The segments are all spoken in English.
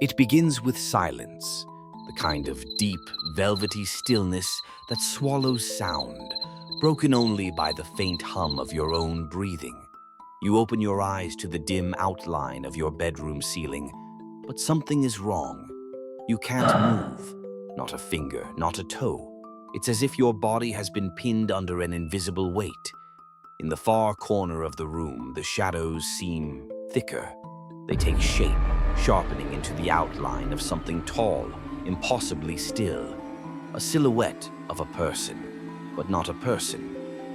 It begins with silence, the kind of deep, velvety stillness that swallows sound, broken only by the faint hum of your own breathing. You open your eyes to the dim outline of your bedroom ceiling, but something is wrong. You can't move, not a finger, not a toe. It's as if your body has been pinned under an invisible weight. In the far corner of the room, the shadows seem thicker. They take shape, sharpening into the outline of something tall, impossibly still. A silhouette of a person, but not a person.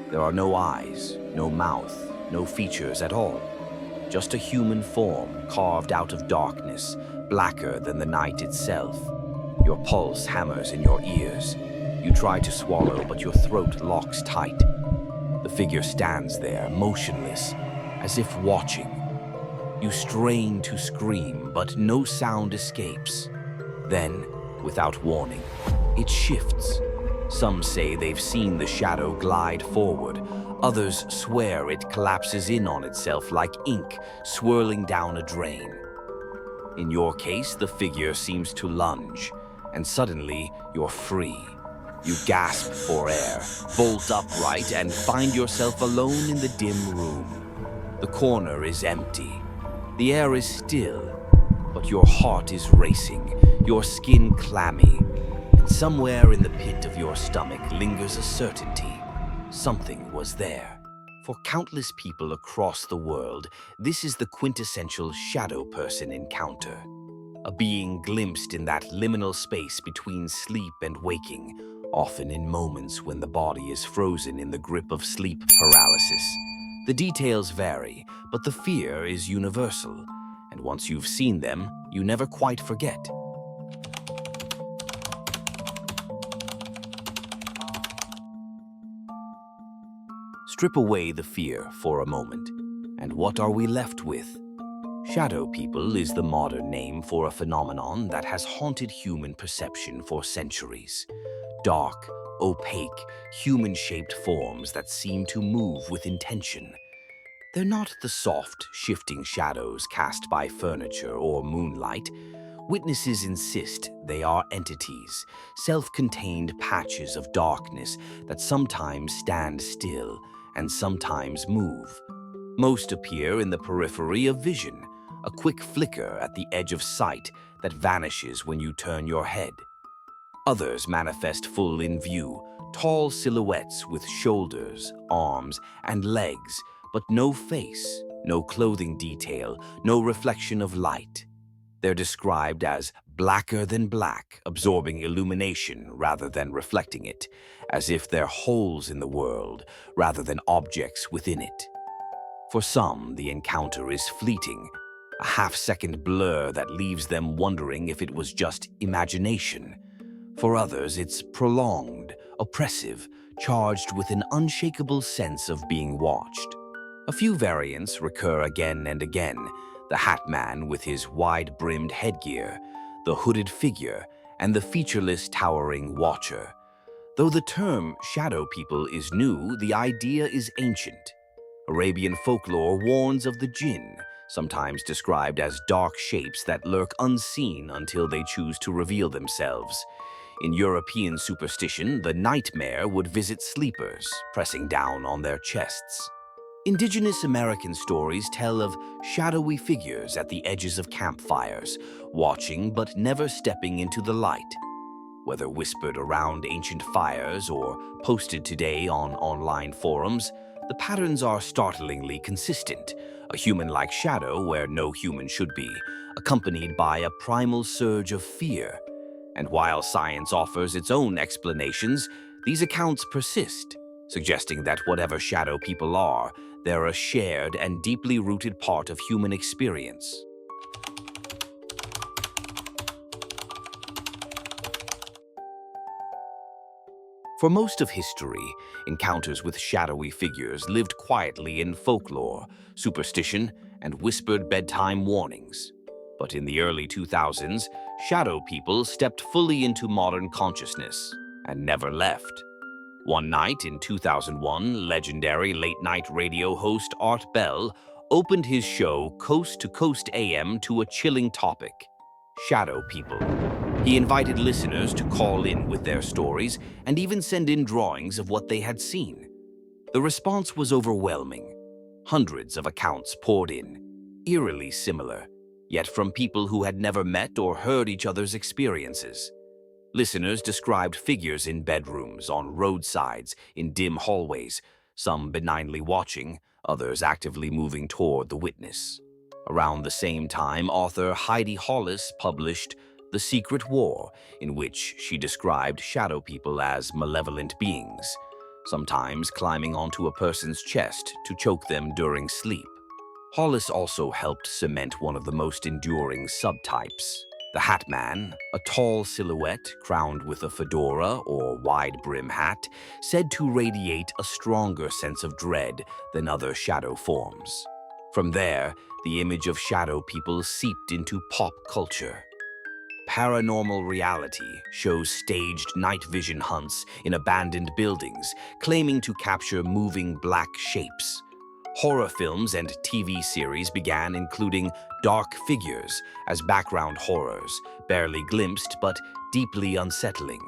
There are no eyes, no mouth, no features at all. Just a human form carved out of darkness, blacker than the night itself. Your pulse hammers in your ears. You try to swallow, but your throat locks tight. The figure stands there, motionless, as if watching. You strain to scream, but no sound escapes. Then, without warning, it shifts. Some say they've seen the shadow glide forward. Others swear it collapses in on itself like ink swirling down a drain. In your case, the figure seems to lunge, and suddenly you're free. You gasp for air, bolt upright, and find yourself alone in the dim room. The corner is empty. The air is still, but your heart is racing, your skin clammy, and somewhere in the pit of your stomach lingers a certainty. Something was there. For countless people across the world, this is the quintessential shadow person encounter. A being glimpsed in that liminal space between sleep and waking, often in moments when the body is frozen in the grip of sleep paralysis. The details vary, but the fear is universal, and once you've seen them, you never quite forget. Strip away the fear for a moment, and what are we left with? Shadow people is the modern name for a phenomenon that has haunted human perception for centuries. Dark, opaque, human-shaped forms that seem to move with intention. They're not the soft, shifting shadows cast by furniture or moonlight. Witnesses insist they are entities, self-contained patches of darkness that sometimes stand still and sometimes move. Most appear in the periphery of vision, a quick flicker at the edge of sight that vanishes when you turn your head. Others manifest full in view, tall silhouettes with shoulders, arms, and legs, but no face, no clothing detail, no reflection of light. They're described as blacker than black, absorbing illumination rather than reflecting it, as if they're holes in the world rather than objects within it. For some, the encounter is fleeting, a half-second blur that leaves them wondering if it was just imagination. For others, it's prolonged, oppressive, charged with an unshakable sense of being watched. A few variants recur again and again: the Hat Man with his wide-brimmed headgear, the hooded figure, and the featureless towering watcher. Though the term shadow people is new, the idea is ancient. Arabian folklore warns of the jinn, sometimes described as dark shapes that lurk unseen until they choose to reveal themselves. In European superstition, the nightmare would visit sleepers, pressing down on their chests. Indigenous American stories tell of shadowy figures at the edges of campfires, watching but never stepping into the light. Whether whispered around ancient fires or posted today on online forums, the patterns are startlingly consistent: a human-like shadow where no human should be, accompanied by a primal surge of fear. And while science offers its own explanations, these accounts persist, suggesting that whatever shadow people are, they're a shared and deeply rooted part of human experience. For most of history, encounters with shadowy figures lived quietly in folklore, superstition, and whispered bedtime warnings. But in the early 2000s, shadow people stepped fully into modern consciousness and never left. One night in 2001, legendary late-night radio host Art Bell opened his show Coast to Coast AM to a chilling topic: shadow people. He invited listeners to call in with their stories and even send in drawings of what they had seen. The response was overwhelming. Hundreds of accounts poured in, eerily similar, yet from people who had never met or heard each other's experiences. Listeners described figures in bedrooms, on roadsides, in dim hallways, some benignly watching, others actively moving toward the witness. Around the same time, author Heidi Hollis published The Secret War, in which she described shadow people as malevolent beings, sometimes climbing onto a person's chest to choke them during sleep. Hollis also helped cement one of the most enduring subtypes: the Hat Man, a tall silhouette crowned with a fedora or wide-brim hat, said to radiate a stronger sense of dread than other shadow forms. From there, the image of shadow people seeped into pop culture. Paranormal Reality shows staged night vision hunts in abandoned buildings, claiming to capture moving black shapes. Horror films and TV series began including dark figures as background horrors, barely glimpsed but deeply unsettling.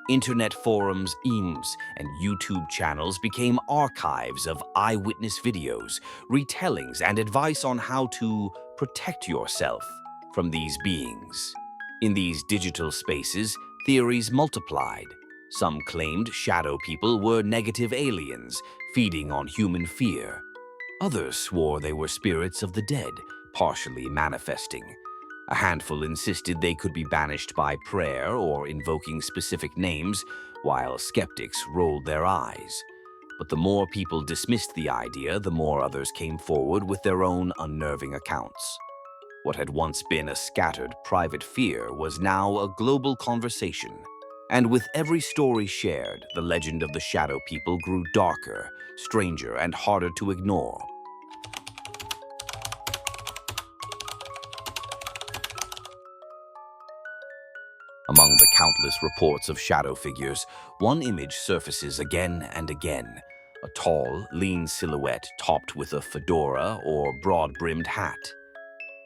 Internet forums, memes, and YouTube channels became archives of eyewitness videos, retellings, and advice on how to protect yourself from these beings. In these digital spaces, theories multiplied. Some claimed shadow people were negative aliens, feeding on human fear. Others swore they were spirits of the dead, partially manifesting. A handful insisted they could be banished by prayer or invoking specific names, while skeptics rolled their eyes. But the more people dismissed the idea, the more others came forward with their own unnerving accounts. What had once been a scattered private fear was now a global conversation. And with every story shared, the legend of the shadow people grew darker, stranger, and harder to ignore. Among the countless reports of shadow figures, one image surfaces again and again: a tall, lean silhouette topped with a fedora or broad-brimmed hat.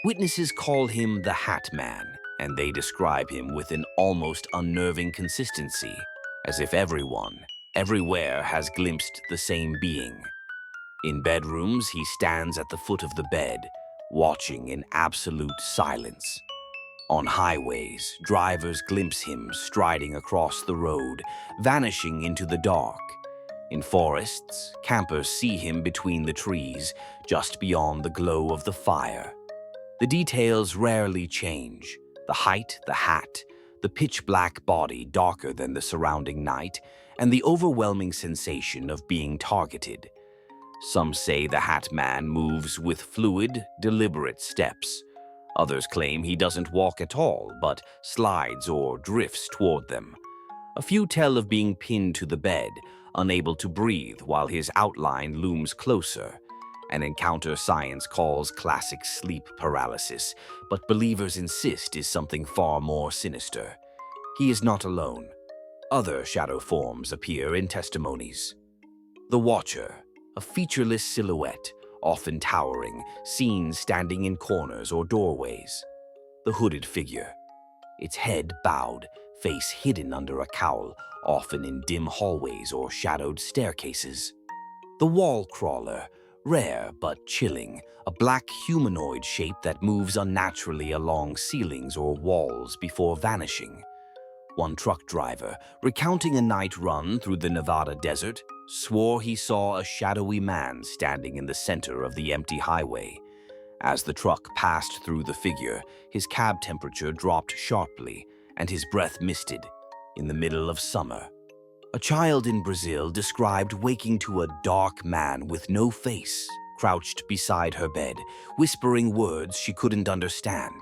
Witnesses call him the Hat Man, and they describe him with an almost unnerving consistency, as if everyone, everywhere has glimpsed the same being. In bedrooms, he stands at the foot of the bed, watching in absolute silence. On highways, drivers glimpse him striding across the road, vanishing into the dark. In forests, campers see him between the trees, just beyond the glow of the fire. The details rarely change: the height, the hat, the pitch-black body darker than the surrounding night, and the overwhelming sensation of being targeted. Some say the Hat Man moves with fluid, deliberate steps. Others claim he doesn't walk at all, but slides or drifts toward them. A few tell of being pinned to the bed, unable to breathe while his outline looms closer. An encounter science calls classic sleep paralysis, but believers insist is something far more sinister. He is not alone. Other shadow forms appear in testimonies. The Watcher, a featureless silhouette, often towering, seen standing in corners or doorways. The hooded figure, its head bowed, face hidden under a cowl, often in dim hallways or shadowed staircases. The Wall Crawler, rare but chilling, a black humanoid shape that moves unnaturally along ceilings or walls before vanishing. One truck driver, recounting a night run through the Nevada desert, swore he saw a shadowy man standing in the center of the empty highway. As the truck passed through the figure, his cab temperature dropped sharply and his breath misted. In the middle of summer, a child in Brazil described waking to a dark man with no face, crouched beside her bed, whispering words she couldn't understand.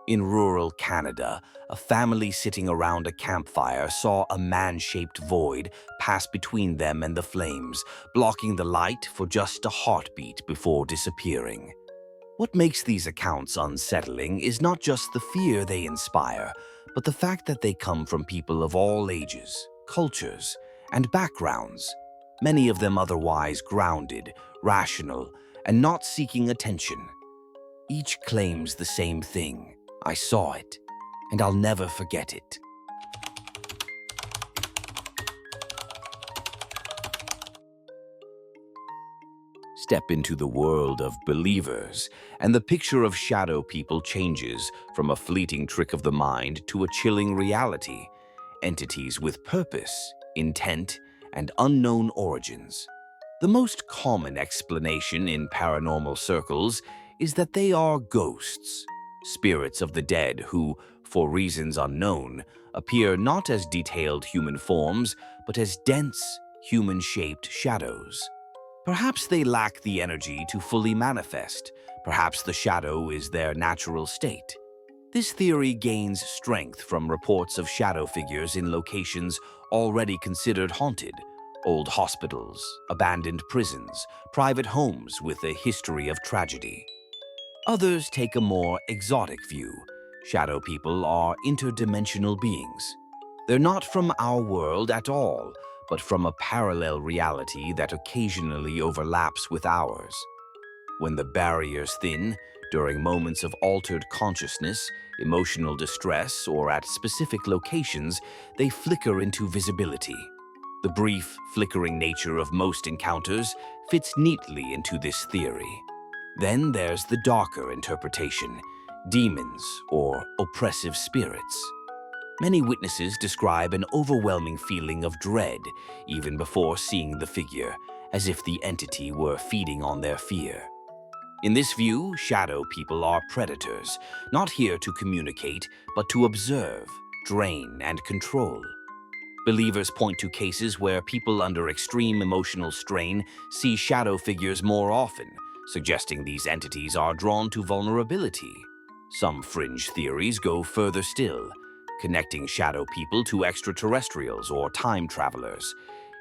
In rural Canada, a family sitting around a campfire saw a man-shaped void pass between them and the flames, blocking the light for just a heartbeat before disappearing. What makes these accounts unsettling is not just the fear they inspire, but the fact that they come from people of all ages, cultures, and backgrounds, many of them otherwise grounded, rational, and not seeking attention. Each claims the same thing: I saw it, and I'll never forget it. Step into the world of believers, and the picture of shadow people changes from a fleeting trick of the mind to a chilling reality. Entities with purpose, intent, and unknown origins. The most common explanation in paranormal circles is that they are ghosts, spirits of the dead who, for reasons unknown, appear not as detailed human forms, but as dense, human-shaped shadows. Perhaps they lack the energy to fully manifest. Perhaps the shadow is their natural state. This theory gains strength from reports of shadow figures in locations already considered haunted: old hospitals, abandoned prisons, private homes with a history of tragedy. Others take a more exotic view. Shadow people are interdimensional beings. They're not from our world at all, but from a parallel reality that occasionally overlaps with ours. When the barriers thin, during moments of altered consciousness, emotional distress, or at specific locations, they flicker into visibility. The brief, flickering nature of most encounters fits neatly into this theory. Then there's the darker interpretation: demons or oppressive spirits. Many witnesses describe an overwhelming feeling of dread even before seeing the figure, as if the entity were feeding on their fear. In this view, shadow people are predators, not here to communicate, but to observe, drain, and control. Believers point to cases where people under extreme emotional strain see shadow figures more often, suggesting these entities are drawn to vulnerability. Some fringe theories go further still, connecting shadow people to extraterrestrials or time travelers.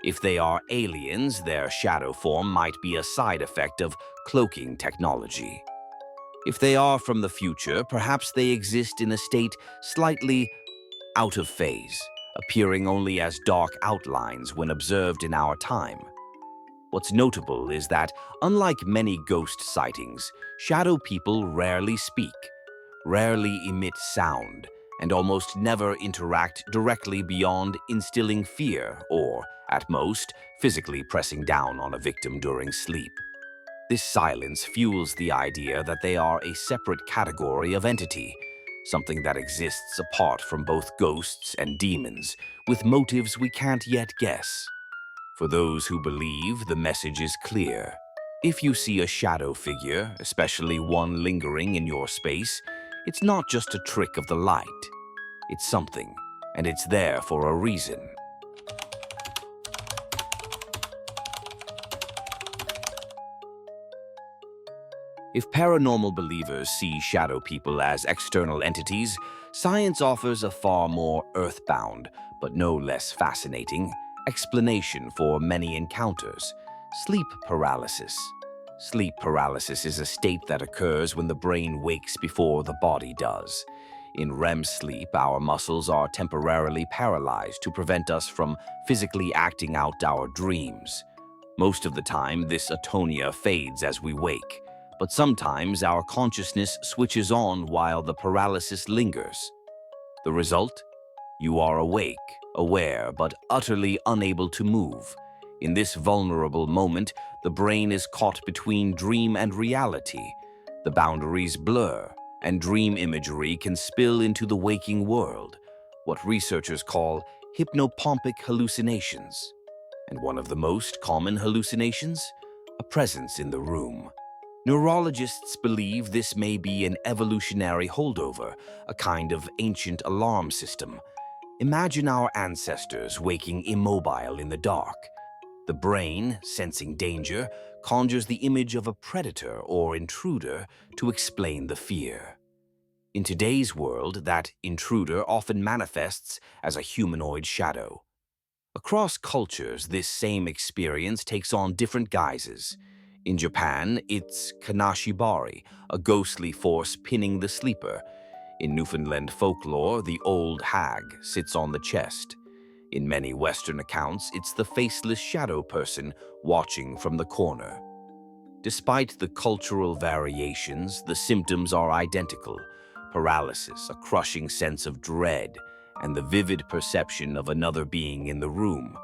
If they are aliens, their shadow form might be a side effect of cloaking technology. If they are from the future, perhaps they exist in a state slightly out of phase, appearing only as dark outlines when observed in our time. What's notable is that, unlike many ghost sightings, shadow people rarely speak, rarely emit sound, and almost never interact directly beyond instilling fear or, at most, physically pressing down on a victim during sleep. This silence fuels the idea that they are a separate category of entity, something that exists apart from both ghosts and demons, with motives we can't yet guess. For those who believe, the message is clear. If you see a shadow figure, especially one lingering in your space, it's not just a trick of the light. It's something, and it's there for a reason. If paranormal believers see shadow people as external entities, science offers a far more earthbound, but no less fascinating, explanation for many encounters: sleep paralysis. Sleep paralysis is a state that occurs when the brain wakes before the body does. In REM sleep, our muscles are temporarily paralyzed to prevent us from physically acting out our dreams. Most of the time, this atonia fades as we wake, but sometimes our consciousness switches on while the paralysis lingers. The result? You are awake, aware, but utterly unable to move. In this vulnerable moment, the brain is caught between dream and reality. The boundaries blur, and dream imagery can spill into the waking world, what researchers call hypnopompic hallucinations. And one of the most common hallucinations? A presence in the room. Neurologists believe this may be an evolutionary holdover, a kind of ancient alarm system. Imagine our ancestors waking immobile in the dark. The brain, sensing danger, conjures the image of a predator or intruder to explain the fear. In today's world, that intruder often manifests as a humanoid shadow. Across cultures, this same experience takes on different guises. In Japan, it's kanashibari, a ghostly force pinning the sleeper. In Newfoundland folklore, the old hag sits on the chest. In many Western accounts, it's the faceless shadow person watching from the corner. Despite the cultural variations, the symptoms are identical: paralysis, a crushing sense of dread, and the vivid perception of another being in the room.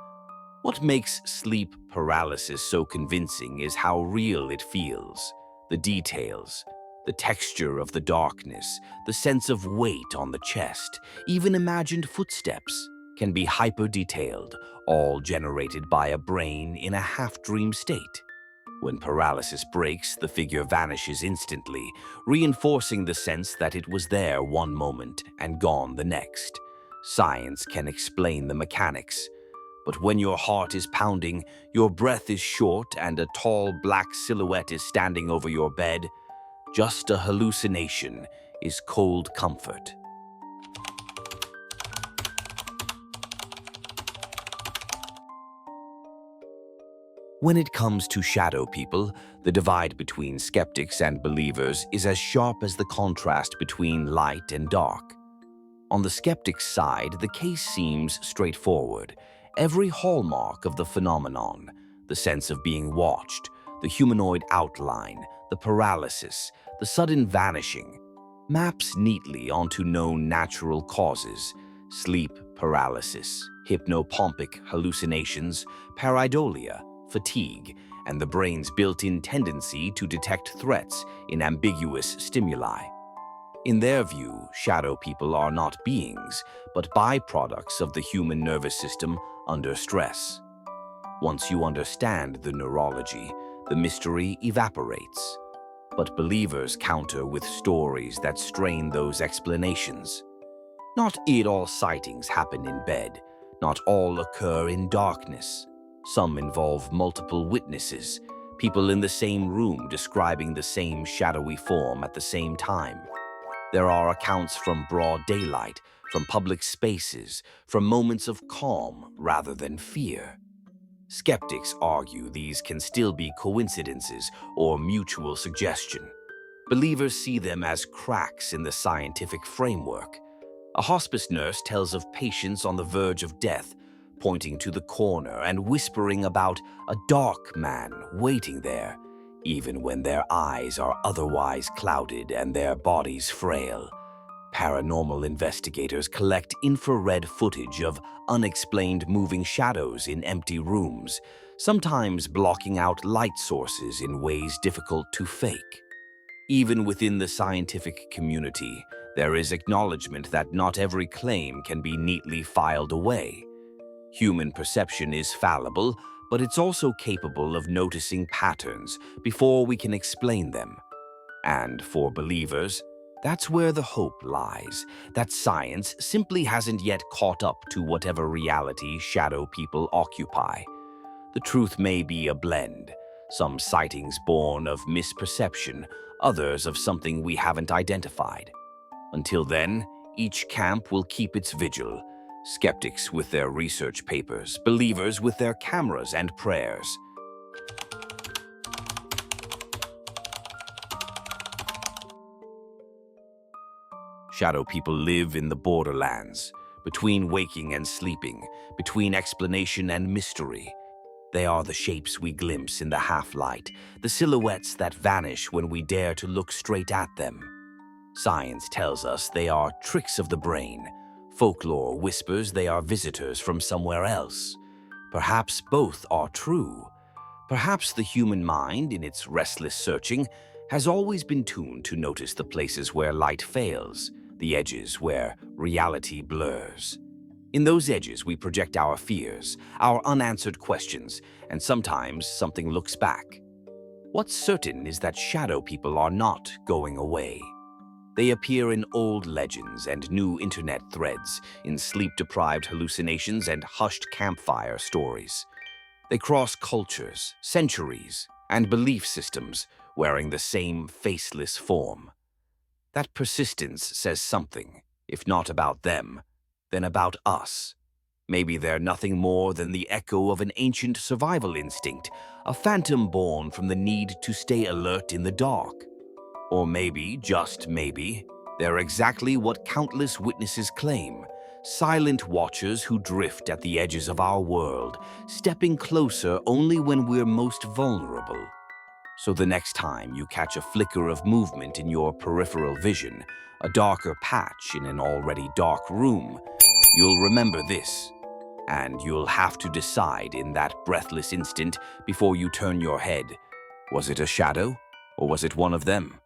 What makes sleep paralysis so convincing is how real it feels. The details, the texture of the darkness, the sense of weight on the chest, even imagined footsteps can be hyper-detailed, all generated by a brain in a half-dream state. When paralysis breaks, the figure vanishes instantly, reinforcing the sense that it was there one moment and gone the next. Science can explain the mechanics, but when your heart is pounding, your breath is short, and a tall black silhouette is standing over your bed, just a hallucination is cold comfort. When it comes to shadow people, the divide between skeptics and believers is as sharp as the contrast between light and dark. On the skeptic's side, the case seems straightforward. Every hallmark of the phenomenon, the sense of being watched, the humanoid outline, the paralysis, the sudden vanishing, maps neatly onto known natural causes: sleep paralysis, hypnopompic hallucinations, pareidolia, fatigue, and the brain's built-in tendency to detect threats in ambiguous stimuli. In their view, shadow people are not beings, but byproducts of the human nervous system under stress. Once you understand the neurology, the mystery evaporates. But believers counter with stories that strain those explanations. Not all sightings happen in bed. Not all occur in darkness. Some involve multiple witnesses, people in the same room describing the same shadowy form at the same time. There are accounts from broad daylight, from public spaces, from moments of calm rather than fear. Skeptics argue these can still be coincidences or mutual suggestion. Believers see them as cracks in the scientific framework. A hospice nurse tells of patients on the verge of death, pointing to the corner and whispering about a dark man waiting there, even when their eyes are otherwise clouded and their bodies frail. Paranormal investigators collect infrared footage of unexplained moving shadows in empty rooms, sometimes blocking out light sources in ways difficult to fake. Even within the scientific community, there is acknowledgement that not every claim can be neatly filed away. Human perception is fallible, but it's also capable of noticing patterns before we can explain them. And for believers, that's where the hope lies, that science simply hasn't yet caught up to whatever reality shadow people occupy. The truth may be a blend, some sightings born of misperception, others of something we haven't identified. Until then, each camp will keep its vigil, skeptics with their research papers, believers with their cameras and prayers. Shadow people live in the borderlands, between waking and sleeping, between explanation and mystery. They are the shapes we glimpse in the half-light, the silhouettes that vanish when we dare to look straight at them. Science tells us they are tricks of the brain. Folklore whispers they are visitors from somewhere else. Perhaps both are true. Perhaps the human mind, in its restless searching, has always been tuned to notice the places where light fails, the edges where reality blurs. In those edges, we project our fears, our unanswered questions, and sometimes something looks back. What's certain is that shadow people are not going away. They appear in old legends and new internet threads, in sleep-deprived hallucinations and hushed campfire stories. They cross cultures, centuries, and belief systems, wearing the same faceless form. That persistence says something, if not about them, then about us. Maybe they're nothing more than the echo of an ancient survival instinct, a phantom born from the need to stay alert in the dark. Or maybe, just maybe, they're exactly what countless witnesses claim: silent watchers who drift at the edges of our world, stepping closer only when we're most vulnerable. So the next time you catch a flicker of movement in your peripheral vision, a darker patch in an already dark room, you'll remember this. And you'll have to decide in that breathless instant before you turn your head. Was it a shadow, or was it one of them?